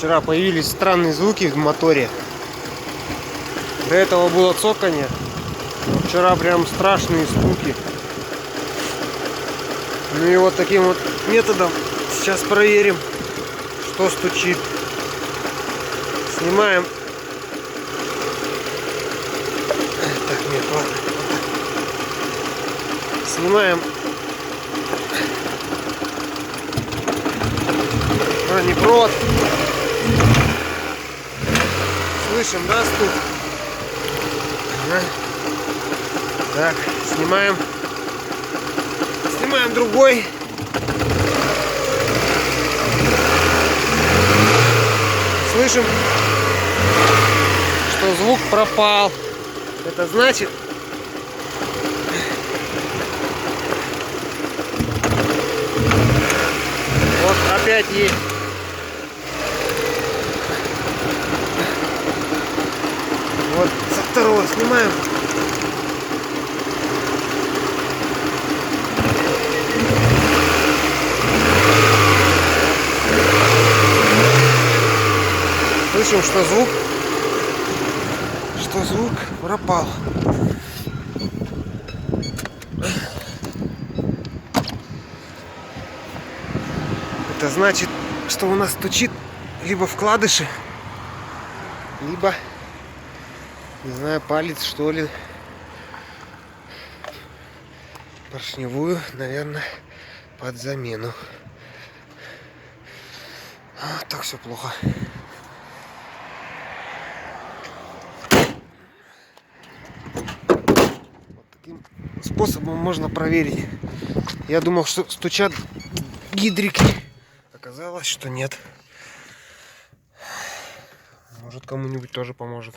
Вчера появились странные звуки в моторе. До этого было цоканье. Вчера прям страшные стуки. Ну и вот таким вот методом сейчас проверим, что стучит. Снимаем. Так, нет, ладно. Снимаем бронепровод. Слышим, да, стук? Ага. Так, снимаем. Снимаем другой. Слышим, что звук пропал. Это значит, вот опять есть. Вот со второго снимаем. Слышим, что звук пропал. Это значит, что у нас стучит либо вкладыши, либо, не знаю, палец, что ли. Поршневую, наверное, под замену. Так все плохо. Вот таким способом можно проверить. Я думал, что стучат гидрики. Оказалось, что нет. Может, кому-нибудь тоже поможет.